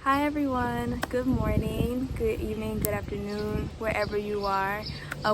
Hi everyone, good morning, good evening, good afternoon, wherever you are.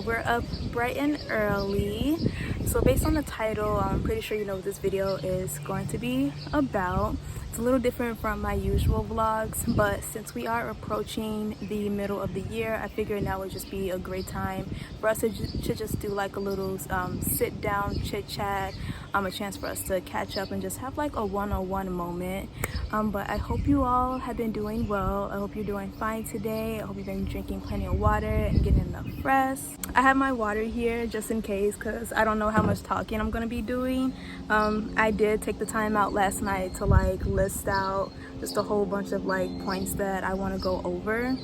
We're up bright and early. So based on the title, I'm pretty sure you know what this video is going to be about. It's a little different from my usual vlogs, but since we are approaching the middle of the year, I figured now would just be a great time for us to just do like a little sit down chit chat, a chance for us to catch up and just have like a one-on-one moment. But I hope you all have been doing well. I hope you're doing fine today. I hope you've been drinking plenty of water and getting enough rest. I have my water here just in case because I don't know how much talking I'm gonna be doing. I did take the time out last night to like list out just a whole bunch of like points that I want to go over.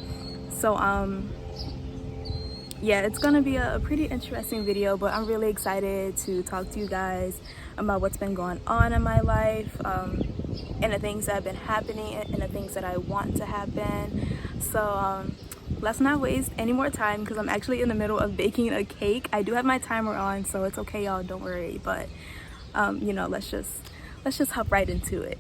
So yeah, it's gonna be a pretty interesting video, but I'm really excited to talk to you guys about what's been going on in my life, and the things that have been happening and the things that I want to happen. So let's not waste any more time because I'm actually in the middle of baking a cake. I do have my timer on, so it's okay, y'all, don't worry. But you know, let's just hop right into it.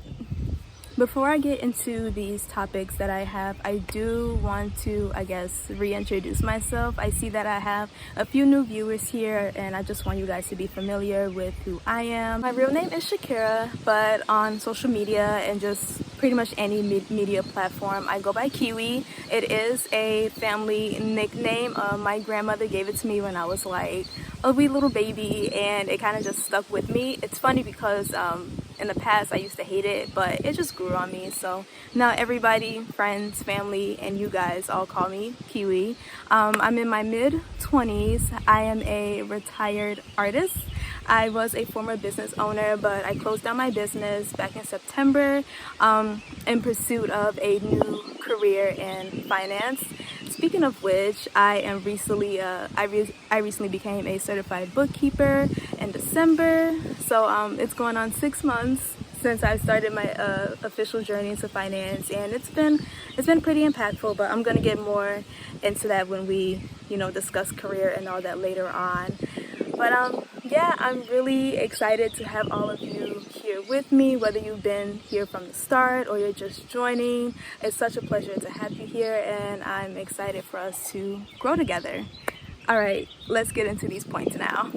Before I get into these topics that I have, I do want to, I guess, reintroduce myself. I see that I have a few new viewers here, and I just want you guys to be familiar with who I am. My real name is Shakira, but on social media and just pretty much any media platform, I go by Kiwi. It is a family nickname. My grandmother gave it to me when I was like a wee little baby, and it kind of just stuck with me. It's funny because in the past I used to hate it, but it just grew on me. So now everybody, friends, family, and you guys all call me Kiwi. I'm in my mid-20s. I am a retired artist. I was a former business owner, but I closed down my business back in September in pursuit of a new career in finance. Speaking of which, I recently became a certified bookkeeper in December. So it's going on 6 months since I started my official journey into finance, and it's been pretty impactful. But I'm gonna get more into that when we, you know, discuss career and all that later on. But yeah, I'm really excited to have all of you here with me, whether you've been here from the start or you're just joining. It's such a pleasure to have you here, and I'm excited for us to grow together. All right, let's get into these points now.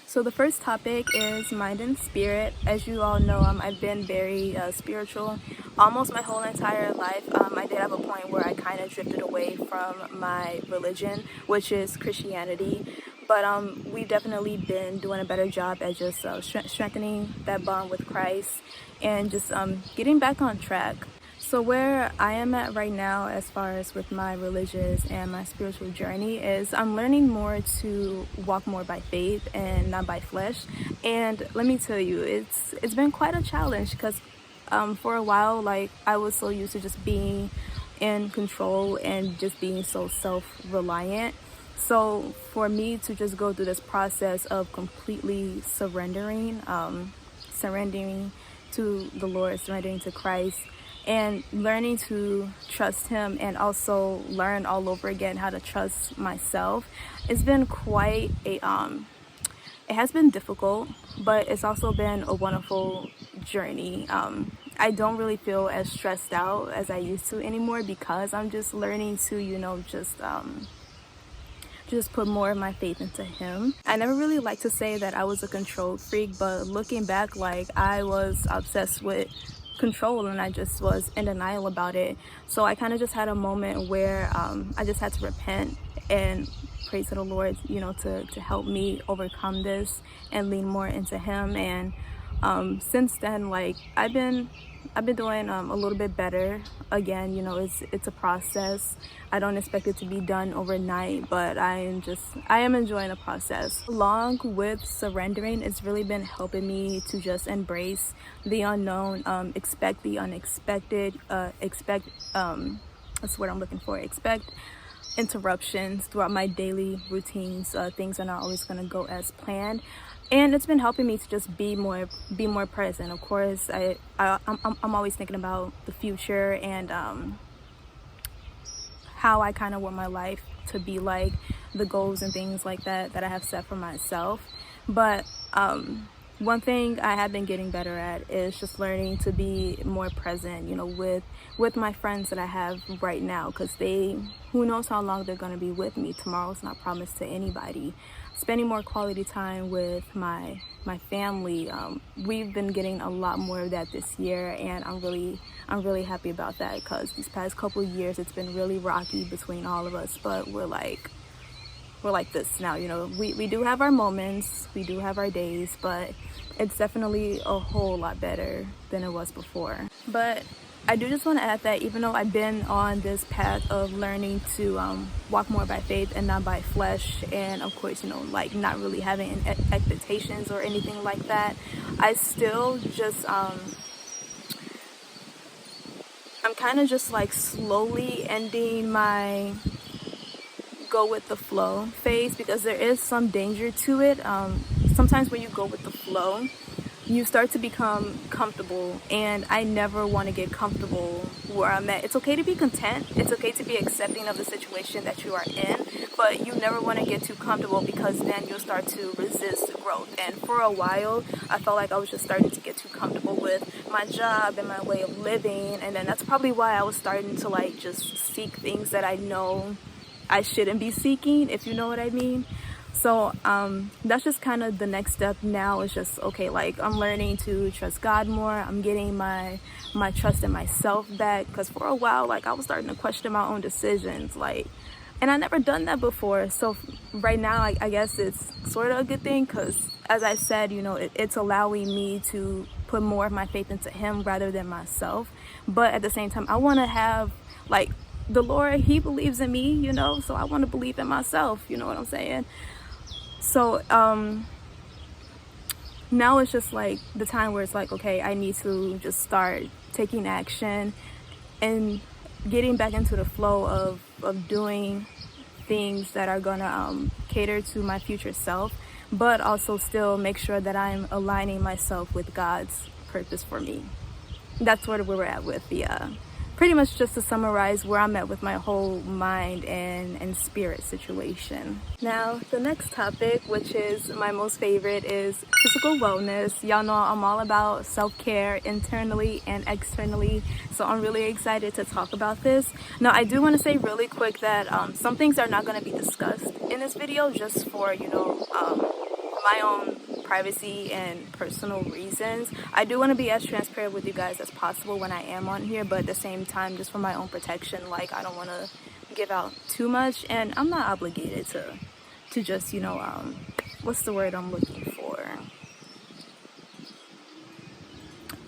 So the first topic is mind and spirit. As you all know, I've been very spiritual almost my whole entire life. I did have a point where I kind of drifted away from my religion, which is Christianity. But we've definitely been doing a better job at just strengthening that bond with Christ and just getting back on track. So where I am at right now as far as with my religious and my spiritual journey is I'm learning more to walk more by faith and not by flesh. And let me tell you, it's been quite a challenge because for a while, like, I was so used to just being in control and just being so self-reliant. So for me to just go through this process of completely surrendering to the Lord, surrendering to Christ, and learning to trust Him, and also learn all over again how to trust myself, it's been quite a it has been difficult, but it's also been a wonderful journey. I don't really feel as stressed out as I used to anymore because I'm just learning to, you know, just put more of my faith into Him. I never really like to say that I was a control freak, but looking back, like, I was obsessed with control and I just was in denial about it. So I kind of just had a moment where I just had to repent and pray to the Lord, you know, to help me overcome this and lean more into Him. And since then, like, I've been doing a little bit better. Again, you know, it's a process. I don't expect it to be done overnight, but I am enjoying the process. Along with surrendering, it's really been helping me to just embrace the unknown, expect the unexpected, expect that's what I'm looking for. Expect interruptions throughout my daily routines. Things are not always going to go as planned. And it's been helping me to just be more present. Of course, I'm always thinking about the future and how I kind of want my life to be like, the goals and things like that I have set for myself. But one thing I have been getting better at is just learning to be more present, with my friends that I have right now, because who knows how long they're going to be with me. Tomorrow's not promised to anybody. Spending more quality time with my family. We've been getting a lot more of that this year, and I'm really happy about that, because these past couple of years it's been really rocky between all of us, but we're like this now. We do have our moments, we do have our days, but it's definitely a whole lot better than it was before. But I do just want to add that even though I've been on this path of learning to walk more by faith and not by flesh, and of course, like not really having expectations or anything like that, I still just I'm kind of just like slowly ending my go with the flow phase, because there is some danger to it. Sometimes when you go with the flow, you start to become comfortable, and I never want to get comfortable where I'm at. It's okay to be content, it's okay to be accepting of the situation that you are in, but you never want to get too comfortable, because then you'll start to resist growth. And for a while I felt like I was just starting to get too comfortable with my job and my way of living, and then that's probably why I was starting to like just seek things that I know I shouldn't be seeking, if you know what I mean. So that's just kind of the next step now. Is just, okay, like I'm learning to trust God more. I'm getting my trust in myself back, because for a while, like I was starting to question my own decisions, and I never done that before. So right now, I guess it's sort of a good thing, because as I said, it's allowing me to put more of my faith into Him rather than myself. But at the same time, I want to have like the Lord, He believes in me, so I want to believe in myself, you know what I'm saying? So now it's just like the time where it's like, okay, I need to just start taking action and getting back into the flow of doing things that are gonna cater to my future self, but also still make sure that I'm aligning myself with God's purpose for me. That's where we're at with the pretty much, just to summarize where I'm at with my whole mind and spirit situation. Now, the next topic, which is my most favorite, is physical wellness. Y'all know I'm all about self-care internally and externally, so I'm really excited to talk about this. Now, I do want to say really quick that some things are not going to be discussed in this video, just for, my own privacy and personal reasons. I do want to be as transparent with you guys as possible when I am on here, but at the same time, just for my own protection, like I don't want to give out too much, and I'm not obligated to just, what's the word I'm looking for?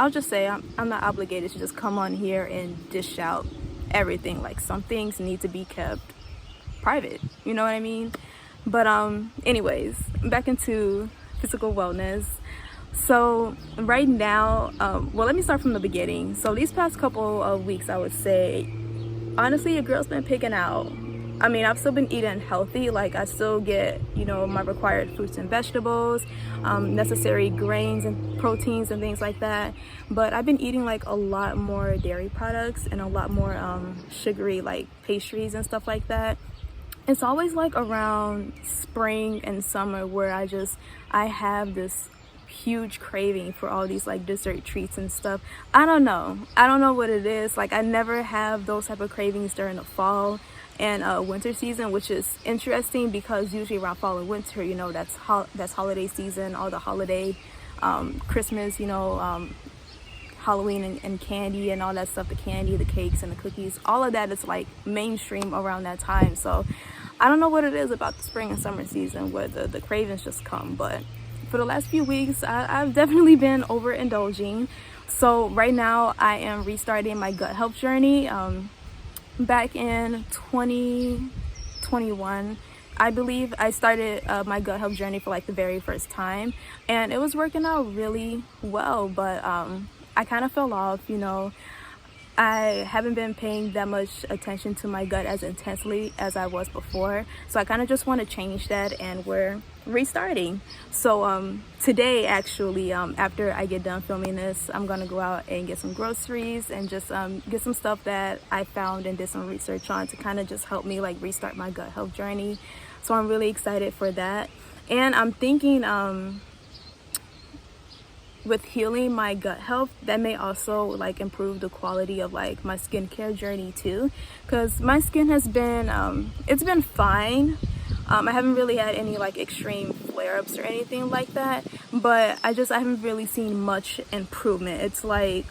I'll just say I'm not obligated to just come on here and dish out everything. Like, some things need to be kept private, you know what I mean? But anyways, back into physical wellness. So right now, well, let me start from the beginning. So these past couple of weeks, I would say, honestly, your girl's been picking out. I mean, I've still been eating healthy. Like, I still get, my required fruits and vegetables, necessary grains and proteins and things like that. But I've been eating like a lot more dairy products and a lot more sugary, like pastries and stuff like that. It's always like around spring and summer where I have this huge craving for all these like dessert treats and stuff. I don't know what it is. Like, I never have those type of cravings during the fall and winter season, which is interesting, because usually around fall and winter, that's holiday season, all the holiday, Christmas, Halloween and candy and all that stuff, the candy, the cakes and the cookies, all of that is like mainstream around that time. So I don't know what it is about the spring and summer season where the cravings just come, but for the last few weeks, I've definitely been overindulging. So right now I am restarting my gut health journey. Back in 2021, I believe I started my gut health journey for like the very first time, and it was working out really well, but I kind of fell off. I haven't been paying that much attention to my gut as intensely as I was before, so I kind of just want to change that, and we're restarting. So today, actually, after I get done filming this, I'm gonna go out and get some groceries and just get some stuff that I found and did some research on to kind of just help me like restart my gut health journey. So I'm really excited for that, and I'm thinking with healing my gut health, that may also like improve the quality of like my skincare journey too, because my skin has been it's been fine. I haven't really had any like extreme flare-ups or anything like that, but I haven't really seen much improvement. It's like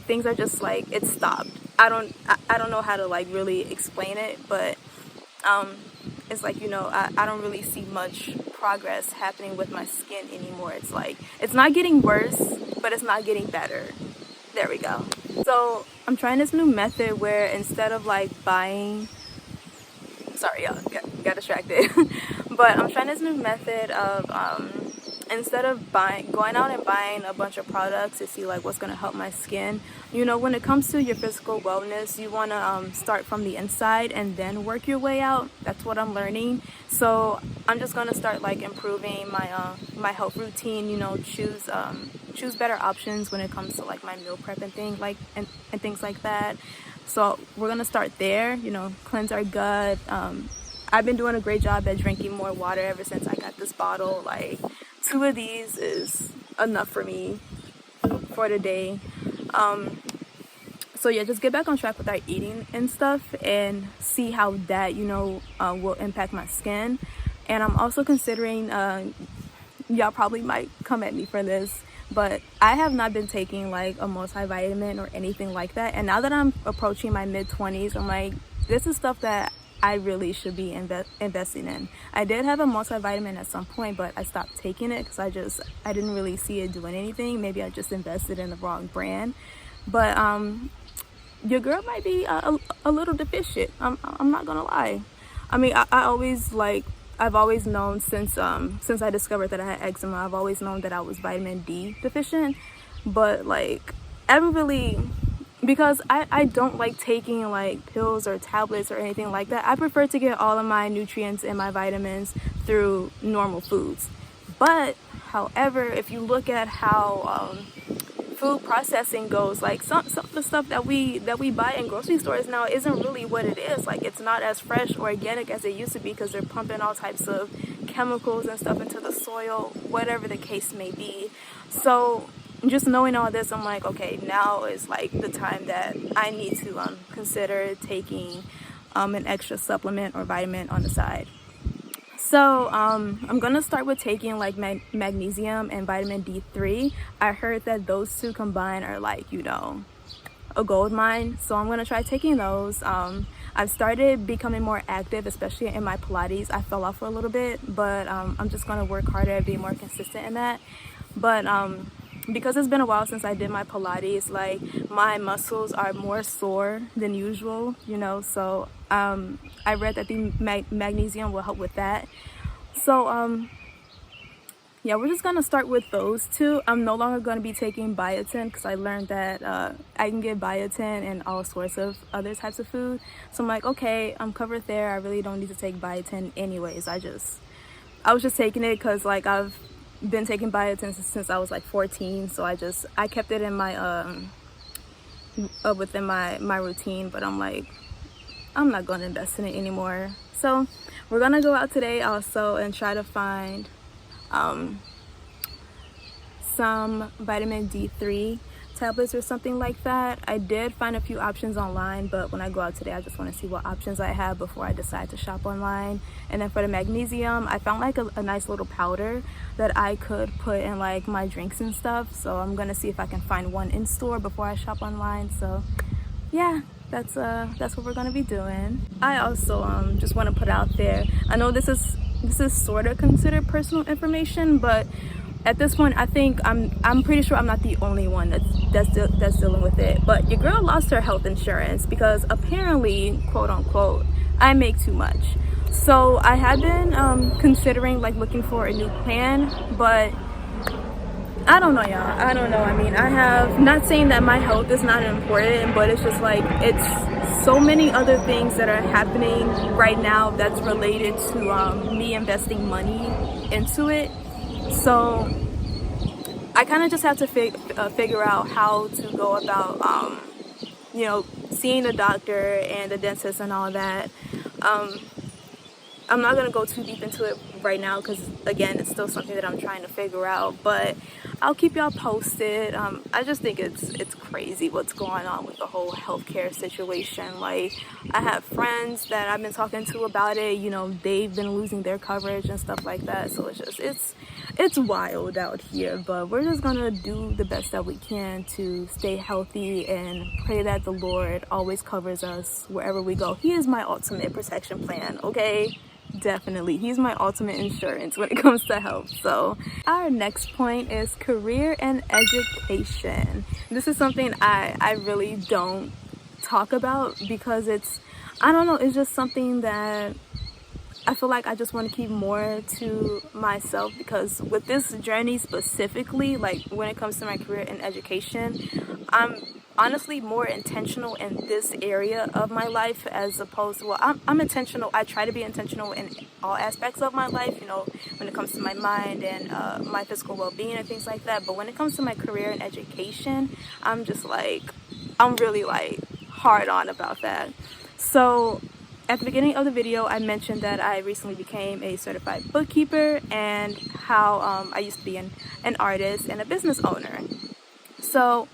things are just like it's stopped. I don't know how to like really explain it, but it's like, you know, I don't really see much progress happening with my skin anymore. It's like it's not getting worse, but it's not getting better. There we go. So I'm trying this new method where instead of like buying, sorry y'all, got distracted. But I'm trying this new method of instead of going out and buying a bunch of products to see like what's going to help my skin, you know, when it comes to your physical wellness, you want to start from the inside and then work your way out. That's what I'm learning. So I'm just going to start like improving my my health routine, you know, choose better options when it comes to like my meal prep and things like that. So we're going to start there, you know, cleanse our gut. I've been doing a great job at drinking more water ever since I got this bottle. Like 2 of these is enough for me for the day. So yeah, just get back on track with our eating and stuff and see how that, you know, will impact my skin. And I'm also considering, y'all probably might come at me for this, but I have not been taking like a multivitamin or anything like that. And now that I'm approaching my mid-20s, I'm like, this is stuff that I really should be investing in. I did have a multivitamin at some point, but I stopped taking it because I didn't really see it doing anything. Maybe I just invested in the wrong brand. But your girl might be a little deficient. I'm not gonna lie. I mean, I've always known since I discovered that I had eczema, I've always known that I was vitamin D deficient. But like, I haven't really, because I don't like taking like pills or tablets or anything like that. I prefer to get all of my nutrients and my vitamins through normal foods. But however, if you look at how food processing goes, like some of the stuff that we buy in grocery stores now isn't really what it is. Like, it's not as fresh or organic as it used to be because they're pumping all types of chemicals and stuff into the soil, whatever the case may be. So just knowing all this, I'm like, okay, now is like the time that I need to consider taking an extra supplement or vitamin on the side. So I'm gonna start with taking like magnesium and vitamin D3. I heard that those two combined are like, you know, a gold mine. So I'm gonna try taking those. I've started becoming more active, especially in my Pilates. I fell off for a little bit, but I'm just gonna work harder at being more consistent in that. But because it's been a while since I did my Pilates, like my muscles are more sore than usual, you know, so I read that the magnesium will help with that. So yeah, we're just gonna start with those two. I'm no longer gonna be taking biotin because I learned that I can get biotin in all sorts of other types of food. So I'm like, okay, I'm covered there. I really don't need to take biotin anyways. I was just taking it because like I've been taking biotin since I was like 14, so I kept it in my within my routine, but I'm like, I'm not going to invest in it anymore. So we're gonna go out today also and try to find some vitamin D3 tablets or something like that. I did find a few options online, but when I go out today, I just want to see what options I have before I decide to shop online. And then for the magnesium, I found like a nice little powder that I could put in like my drinks and stuff. So I'm gonna see if I can find one in store before I shop online. So yeah, that's what we're gonna be doing. I also just want to put out there, I know this is sort of considered personal information, but at this point, I think I'm pretty sure I'm not the only one that's dealing with it. But your girl lost her health insurance because apparently, quote unquote, I make too much. So I had been considering like looking for a new plan, but I don't know, y'all. I don't know. I mean, I have, not saying that my health is not important, but it's just like it's so many other things that are happening right now that's related to me investing money into it. So I kind of just have to figure out how to go about, you know, seeing the doctor and the dentist and all that. I'm not going to go too deep into it right now because, again, it's still something that I'm trying to figure out. But I'll keep y'all posted. I just think it's crazy what's going on with the whole healthcare situation. Like, I have friends that I've been talking to about it. You know, they've been losing their coverage and stuff like that. So it's wild out here. But we're just gonna do the best that we can to stay healthy and pray that the Lord always covers us wherever we go. He is my ultimate protection plan, okay? Definitely, he's my ultimate insurance when it comes to health. So our next point is career and education. This is something I really don't talk about because I don't know, it's just something that I feel like I just want to keep more to myself, because with this journey specifically, like when it comes to my career and education, I'm honestly more intentional in this area of my life as opposed to, well, I'm intentional. I try to be intentional in all aspects of my life, you know, when it comes to my mind and my physical well-being and things like that. But when it comes to my career and education, I'm really like hard on about that. So at the beginning of the video, I mentioned that I recently became a certified bookkeeper and how I used to be an artist and a business owner. So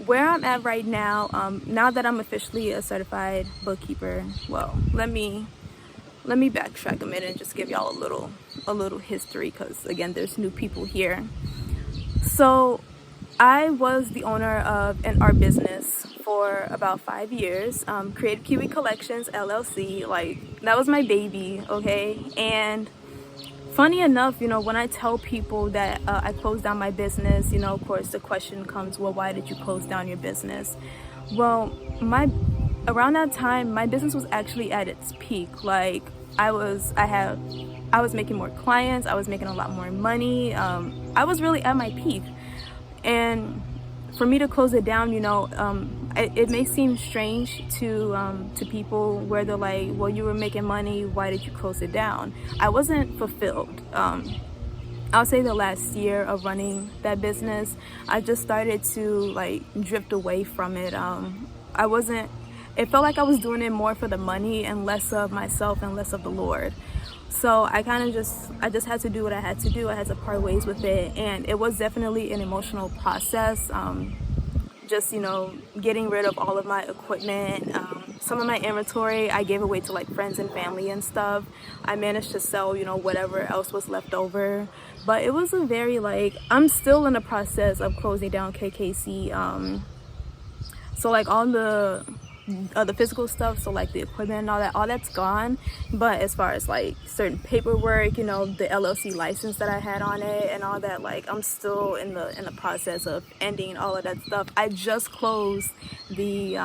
where I'm at right now, now that I'm officially a certified bookkeeper, well, let me backtrack a minute and just give y'all a little history, because again, there's new people here. So I was the owner of an art business for about 5 years, Creative Kiwi Collections LLC. Like, that was my baby, okay? And funny enough, you know, when I tell people that I closed down my business, you know, of course the question comes, well, why did you close down your business? Well, around that time, my business was actually at its peak. Like, I was making more clients, I was making a lot more money. I was really at my peak. And for me to close it down, you know, it may seem strange to people where they're like, well, you were making money, why did you close it down? I wasn't fulfilled. I'll say the last year of running that business, I just started to like drift away from it. It felt like I was doing it more for the money and less of myself and less of the Lord. So I just had to do what I had to do. I had to part ways with it, and it was definitely an emotional process. Just, you know, getting rid of all of my equipment. Some of my inventory I gave away to like friends and family and stuff. I managed to sell, you know, whatever else was left over. But it was a very I'm still in the process of closing down KKC. So like all the physical stuff, so like the equipment and all that's gone. But as far as like certain paperwork, you know, the LLC license that I had on it and all that, like I'm still in the process of ending all of that stuff. I just closed the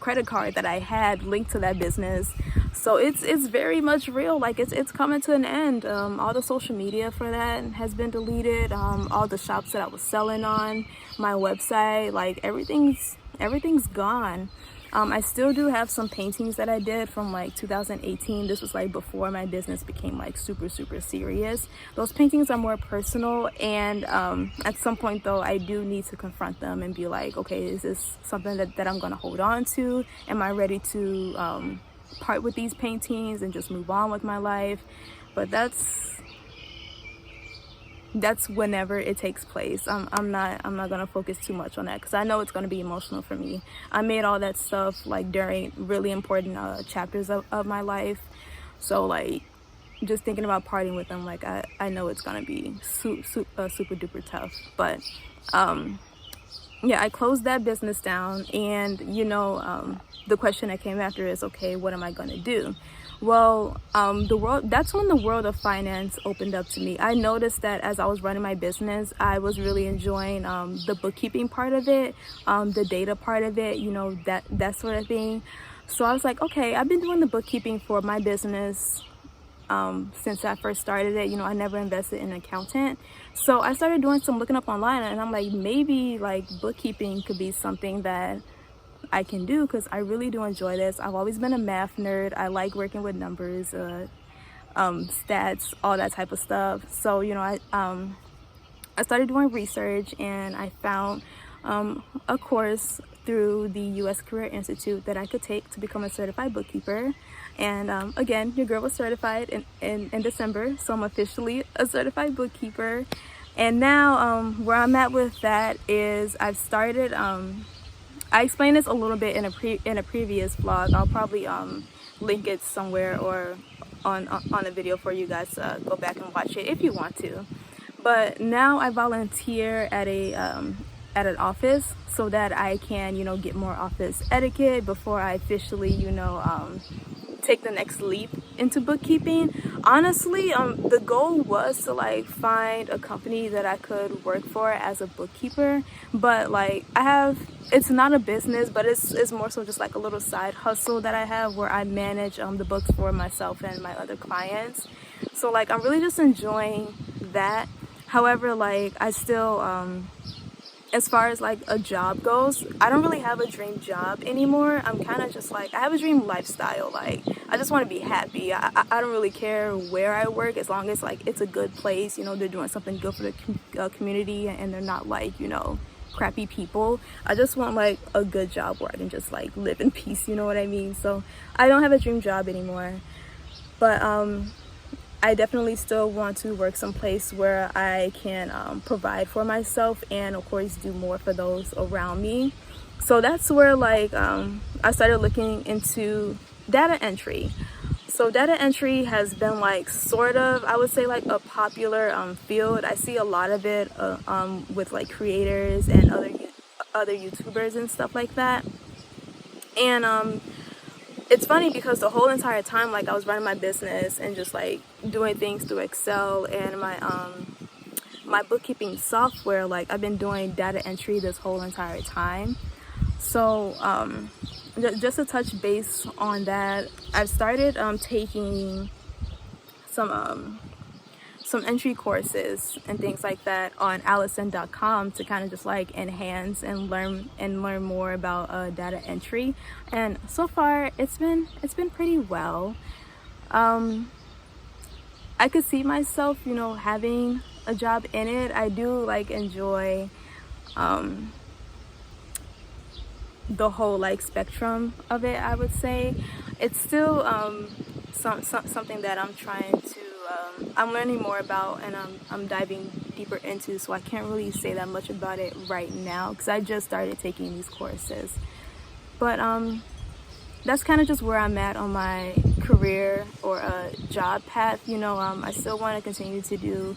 credit card that I had linked to that business, so it's very much real. Like it's coming to an end. All the social media for that has been deleted. All the shops that I was selling on, my website, like everything's gone. I still do have some paintings that I did from like 2018. This was like before my business became like super serious. Those paintings are more personal, and at some point though, I do need to confront them and be like, okay, is this something that I'm gonna hold on to? Am I ready to part with these paintings and just move on with my life? But that's whenever it takes place. I'm not gonna focus too much on that, because I know it's gonna be emotional for me. I made all that stuff like during really important chapters of my life, so like just thinking about parting with them, like I know it's gonna be super duper tough. But yeah, I closed that business down, and you know, the question that came after is, okay, what am I gonna do? Well, that's when the world of finance opened up to me. I noticed that as I was running my business, I was really enjoying the bookkeeping part of it, the data part of it, you know, that sort of thing. So I was like, okay, I've been doing the bookkeeping for my business since I first started it. You know, I never invested in an accountant. So I started doing some looking up online, and I'm like, maybe like bookkeeping could be something that I can do, because I really do enjoy this. I've always been a math nerd. I like working with numbers, stats, all that type of stuff. So, you know, I started doing research, and I found a course through the U.S. Career Institute that I could take to become a certified bookkeeper. And again, your girl was certified in December, so I'm officially a certified bookkeeper. And now where I'm at with that is I've started, I explained this a little bit in a previous vlog. I'll probably link it somewhere or on a video for you guys to go back and watch it if you want to. But now I volunteer at an office so that I can, you know, get more office etiquette before I officially, you know, take the next leap into bookkeeping. Honestly, the goal was to like find a company that I could work for as a bookkeeper, but like it's not a business, but it's more so just like a little side hustle that I have where I manage the books for myself and my other clients. So like I'm really just enjoying that. However, like I still as far as like a job goes, I don't really have a dream job anymore. I'm kind of just like, I have a dream lifestyle. Like I just want to be happy. I don't really care where I work as long as like it's a good place, you know, they're doing something good for the community and they're not like, you know, crappy people. I just want like a good job where I can just like live in peace, you know what I mean? So I don't have a dream job anymore, but I definitely still want to work someplace where I can provide for myself and of course do more for those around me. So that's where like I started looking into data entry. So data entry has been like sort of, I would say like a popular field. I see a lot of it with like creators and other YouTubers and stuff like that. And it's funny because the whole entire time, like I was running my business and just like doing things through Excel and my bookkeeping software, like I've been doing data entry this whole entire time. So just to touch base on that, I've started taking some entry courses and things like that on allison.com to kind of just like enhance and learn more about data entry. And so far it's been pretty well. I could see myself, you know, having a job in it. I do like enjoy the whole like spectrum of it. I would say it's still something that I'm trying to I'm learning more about and I'm diving deeper into, so I can't really say that much about it right now because I just started taking these courses. But that's kind of just where I'm at on my career or job path. You know, I still want to continue to do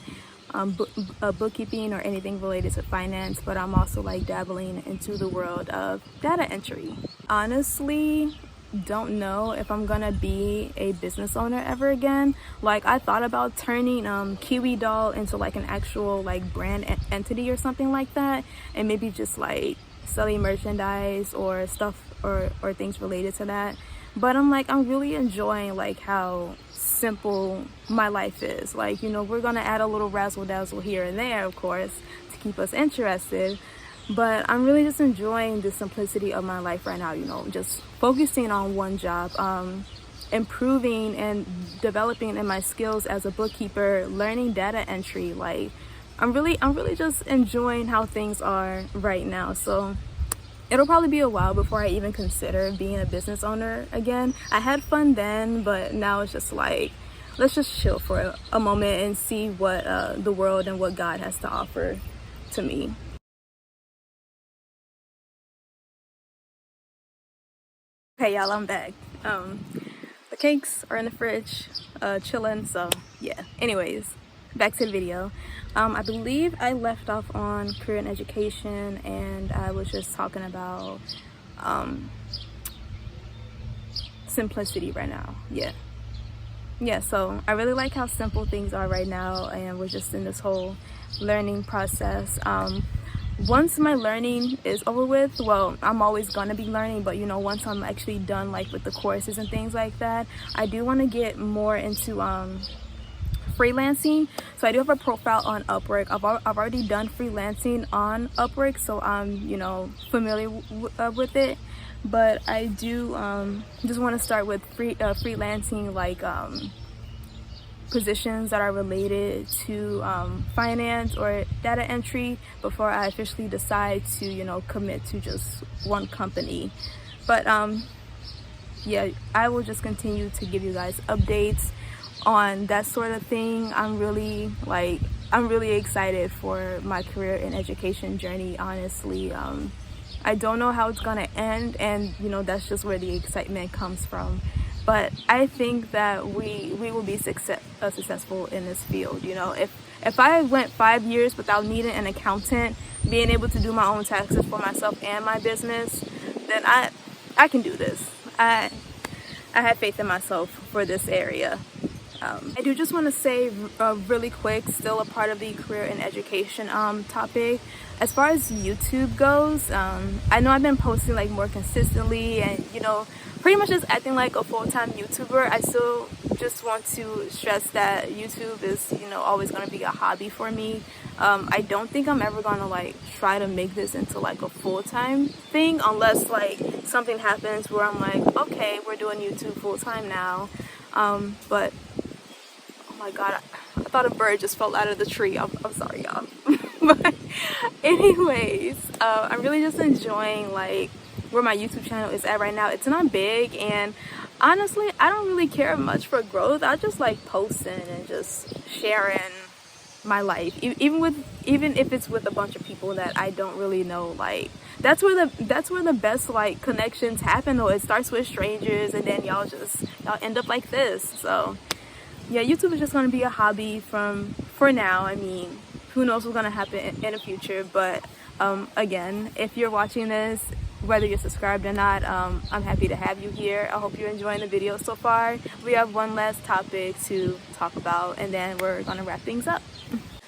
bookkeeping or anything related to finance, but I'm also like dabbling into the world of data entry. Honestly, don't know if I'm gonna be a business owner ever again. Like I thought about turning Kiwi Doll into like an actual like brand entity or something like that, and maybe just like selling merchandise or stuff or things related to that. But I'm really enjoying like how simple my life is. Like, you know, we're gonna add a little razzle dazzle here and there, of course, to keep us interested, but I'm really just enjoying the simplicity of my life right now. You know, just focusing on one job, improving and developing in my skills as a bookkeeper, learning data entry. Like I'm really just enjoying how things are right now. So it'll probably be a while before I even consider being a business owner again. I had fun then, but now it's just like, let's just chill for a moment and see what the world and what God has to offer to me. Okay, y'all, I'm back. The cakes are in the fridge, chilling, so yeah. Anyways, back to the video. I believe I left off on career and education, and I was just talking about simplicity right now. Yeah, so I really like how simple things are right now, and we're just in this whole learning process. Once my learning is over with, well, I'm always gonna be learning, but you know, once I'm actually done like with the courses and things like that, I do want to get more into freelancing. So I do have a profile on Upwork. I've already done freelancing on Upwork, so I'm, you know, familiar with it. But I do just want to start with freelancing, like positions that are related to finance or data entry before I officially decide to, you know, commit to just one company. But yeah, I will just continue to give you guys updates on that sort of thing. I'm really like I'm really excited for my career and education journey, honestly. I don't know how it's gonna end, and that's just where the excitement comes from. But I think that we will be successful in this field. If I went 5 years without needing an accountant, being able to do my own taxes for myself and my business, then I can do this. I have faith in myself for this area. I do just want to say really quick, still a part of the career and education topic. As far as YouTube goes, I know I've been posting like more consistently and pretty much just acting like a full-time YouTuber. I still just want to stress that YouTube is always going to be a hobby for me. I don't think I'm ever going to like try to make this into like a full-time thing unless like something happens where I'm like, okay, we're doing YouTube full-time now. But oh my god, I thought a bird just fell out of the tree. I'm sorry, y'all. But anyways, I'm really just enjoying like where my YouTube channel is at right now. It's not big, and honestly, I don't really care much for growth. I just like posting and just sharing my life, even if it's with a bunch of people that I don't really know. Like that's where the best like connections happen, though. It starts with strangers, and then y'all end up like this. So yeah, YouTube is just going to be a hobby for now. I mean, who knows what's going to happen in the future. But again, if you're watching this, whether you're subscribed or not, I'm happy to have you here. I hope you're enjoying the video so far. We have one last topic to talk about, and then we're going to wrap things up.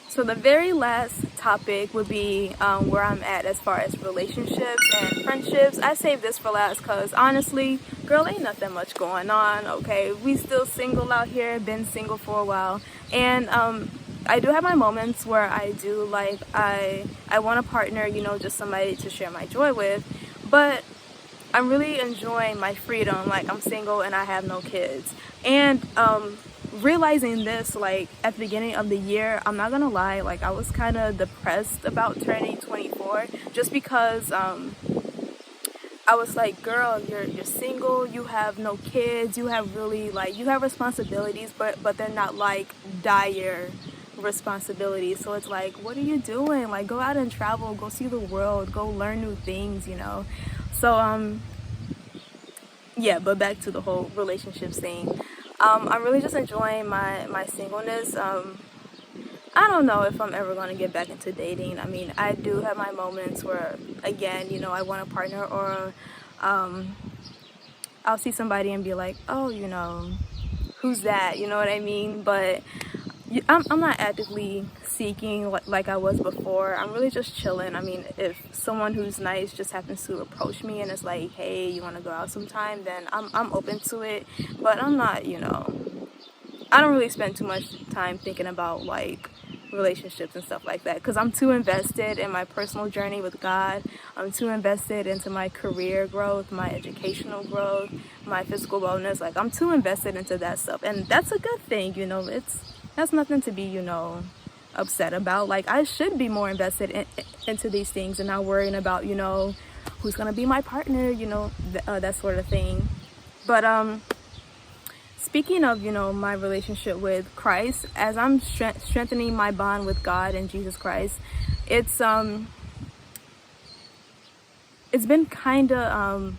So the very last topic would be where I'm at as far as relationships and friendships. I saved this for last because honestly, girl, ain't nothing much going on, okay? We still single out here, been single for a while. And I do have my moments where I do like, I want a partner, just somebody to share my joy with. But I'm really enjoying my freedom. Like, I'm single and I have no kids. And realizing this like at the beginning of the year, I'm not gonna lie, like I was kind of depressed about turning 24 just because I was like, girl, you're single, you have no kids, you have really like, you have responsibilities, but they're not like dire responsibilities. So it's like, what are you doing? Like, go out and travel, go see the world, go learn new things, So yeah, but back to the whole relationships thing. I'm really just enjoying my singleness. I don't know if I'm ever going to get back into dating. I mean, I do have my moments where, again, I want a partner, or I'll see somebody and be like, oh, who's that? You know what I mean? But I'm not actively seeking like I was before. I'm really just chilling. I mean, if someone who's nice just happens to approach me and it's like, hey, you want to go out sometime, then I'm open to it. But I'm not, I don't really spend too much time thinking about like relationships and stuff like that, because I'm too invested in my personal journey with God. I'm too invested into my career growth, my educational growth, my physical wellness. Like, I'm too invested into that stuff, and that's a good thing. That's nothing to be upset about. Like, I should be more invested into these things and not worrying about who's gonna be my partner, that sort of thing. But speaking of my relationship with Christ, as I'm strengthening my bond with God and Jesus Christ, it's been kind of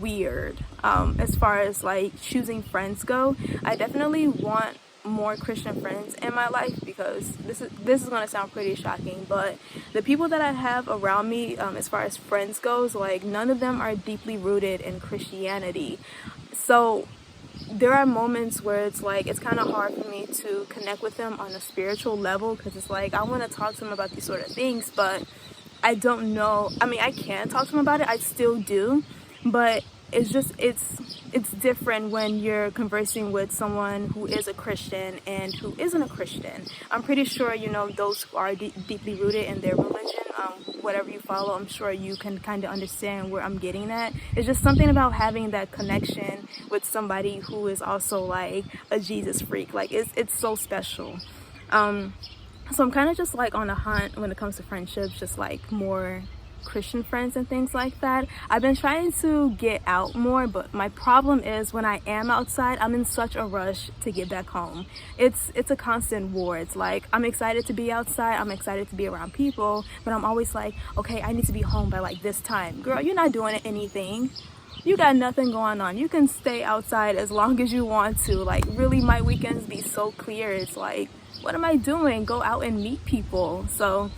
weird as far as like choosing friends go. I definitely want more Christian friends in my life, because this is going to sound pretty shocking, but the people that I have around me, as far as friends goes, like none of them are deeply rooted in Christianity. So there are moments where it's like, it's kind of hard for me to connect with them on a spiritual level, because it's like, I want to talk to them about these sort of things, but I don't know. I mean, I can talk to them about it, I still do, but it's just, it's different when you're conversing with someone who is a Christian and who isn't a Christian. I'm pretty sure, those who are deeply rooted in their religion, whatever you follow, I'm sure you can kind of understand where I'm getting at. It's just something about having that connection with somebody who is also like a Jesus freak. Like, it's so special. So I'm kind of just like on a hunt when it comes to friendships, just like more Christian friends and things like that. I've been trying to get out more, but my problem is when I am outside, I'm in such a rush to get back home. It's a constant war. It's like I'm excited to be outside, I'm excited to be around people, but I'm always like, okay, I need to be home by like this time. Girl, you're not doing anything. You got nothing going on. You can stay outside as long as you want to. Like, really, my weekends be so clear. It's like, what am I doing? Go out and meet people. So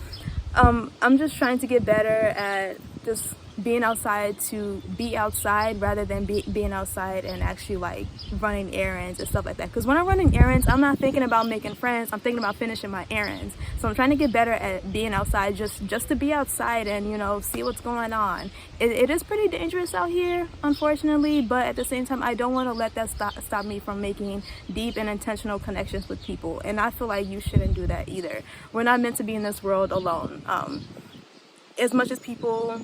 I'm just trying to get better at just being outside to be outside rather than being outside and actually like running errands and stuff like that. Because when I'm running errands, I'm not thinking about making friends, I'm thinking about finishing my errands. So I'm trying to get better at being outside just to be outside and, you know, see what's going on. It is pretty dangerous out here, unfortunately, but at the same time, I don't want to let that stop me from making deep and intentional connections with people. And I feel like you shouldn't do that either. We're not meant to be in this world alone. As much as people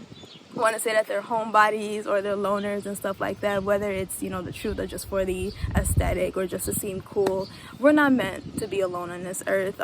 want to say that they're homebodies or they're loners and stuff like that, whether it's, you know, the truth or just for the aesthetic or just to seem cool, we're not meant to be alone on this earth.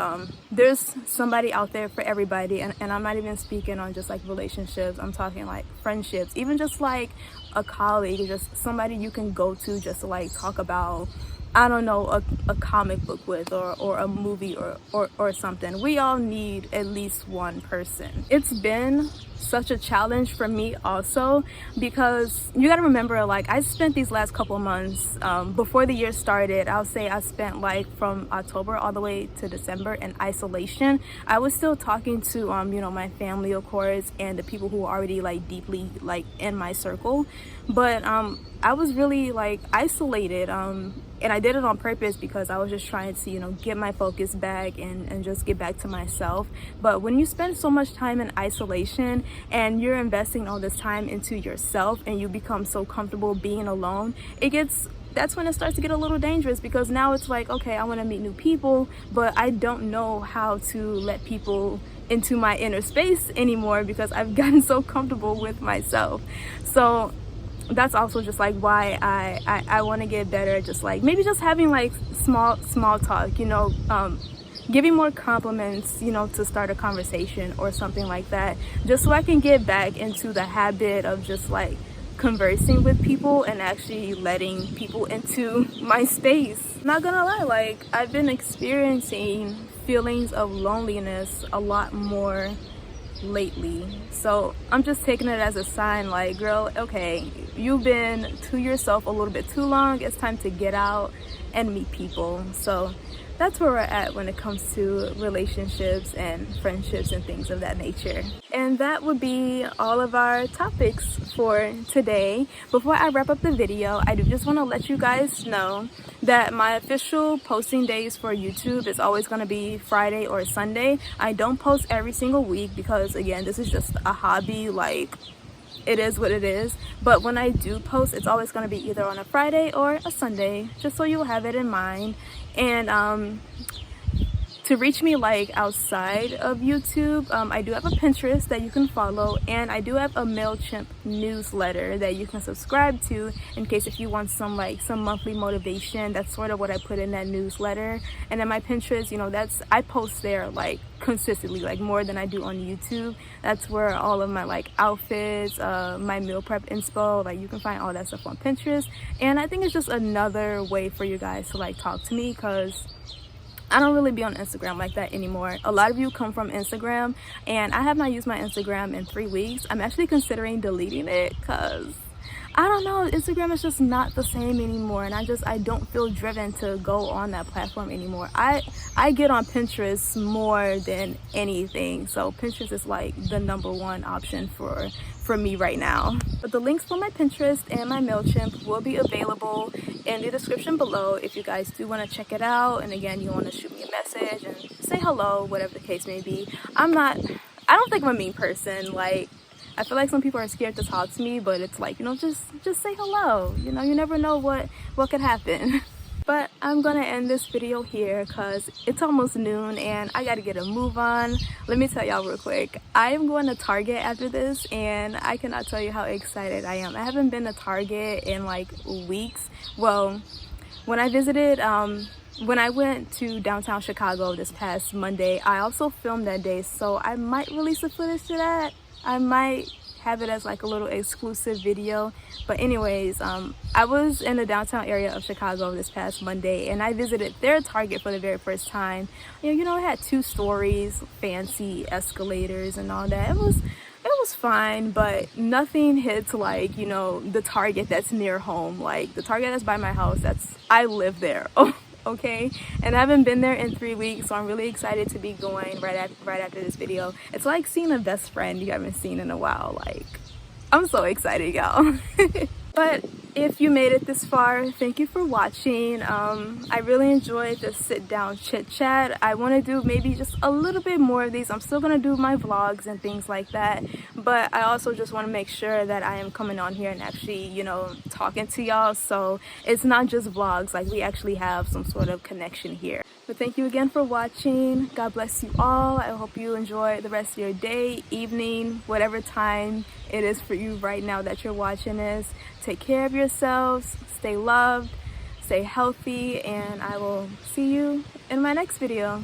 There's somebody out there for everybody, and I'm not even speaking on just like relationships. I'm talking like friendships, even just like a colleague or just somebody you can go to just to like talk about, I don't know, a comic book with or a movie or something. We all need at least one person. It's been such a challenge for me also, because you got to remember, like, I spent these last couple months before the year started, I'll say I spent like from October all the way to December in isolation. I was still talking to you know, my family, of course, and the people who are already like deeply like in my circle, but I was really like isolated, and I did it on purpose because I was just trying to, you know, get my focus back and just get back to myself. But when you spend so much time in isolation and you're investing all this time into yourself and you become so comfortable being alone, that's when it starts to get a little dangerous, because now it's like, okay, I want to meet new people, but I don't know how to let people into my inner space anymore because I've gotten so comfortable with myself. So that's also just like why I want to get better at just like maybe just having like small talk, you know, giving more compliments, you know, to start a conversation or something like that, just so I can get back into the habit of just like conversing with people and actually letting people into my space. Not gonna lie, like I've been experiencing feelings of loneliness a lot more lately, so I'm just taking it as a sign, like, girl, okay, you've been to yourself a little bit too long. It's time to get out and meet people. So that's where we're at when it comes to relationships and friendships and things of that nature. And that would be all of our topics for today. Before I wrap up the video, I do just want to let you guys know that my official posting days for YouTube is always going to be Friday or Sunday. I don't post every single week because, again, this is just a hobby. Like, it is what it is. But when I do post, it's always going to be either on a Friday or a Sunday, just so you'll have it in mind. And to reach me like outside of YouTube, I do have a Pinterest that you can follow, and I do have a MailChimp newsletter that you can subscribe to in case if you want some monthly motivation. That's sort of what I put in that newsletter. And then my Pinterest, you know, I post there like consistently, like more than I do on YouTube. That's where all of my like outfits, my meal prep inspo, like you can find all that stuff on Pinterest. And I think it's just another way for you guys to like talk to me, because I don't really be on Instagram like that anymore. A lot of you come from Instagram, and I have not used my Instagram in 3 weeks. I'm actually considering deleting it because I don't know, Instagram is just not the same anymore, and I don't feel driven to go on that platform anymore. I get on Pinterest more than anything, so Pinterest is like the #1 option for me right now. But the links for my Pinterest and my MailChimp will be available in the description below if you guys do want to check it out. And again, you want to shoot me a message and say hello, whatever the case may be. I don't think I'm a mean person. Like, I feel like some people are scared to talk to me, but it's like, you know, just say hello. You know, you never know what could happen. But I'm gonna end this video here because it's almost noon and I gotta get a move on. Let me tell y'all real quick, I am going to Target after this, and I cannot tell you how excited I am. I haven't been to Target in like weeks. Well, when I visited, when I went to downtown Chicago this past Monday, I also filmed that day, so I might release a footage to that. I might have it as like a little exclusive video. But anyways, I was in the downtown area of Chicago this past Monday, and I visited their Target for the very first time. You know, it had 2 stories, fancy escalators and all that. It was fine, but nothing hits like, you know, the Target that's near home. Like the Target that's by my house, I live there. Okay, and I haven't been there in 3 weeks, so I'm really excited to be going right after this video. It's like seeing a best friend you haven't seen in a while. Like, I'm so excited, y'all. But if you made it this far, thank you for watching. I really enjoyed the sit down chit chat. I want to do maybe just a little bit more of these. I'm still gonna do my vlogs and things like that, but I also just want to make sure that I am coming on here and actually, you know, talking to y'all, so it's not just vlogs, like we actually have some sort of connection here. But thank you again for watching. God bless you all. I hope you enjoy the rest of your day, evening, whatever time it is for you right now that you're watching this. Take care of yourselves, stay loved, stay healthy, and I will see you in my next video.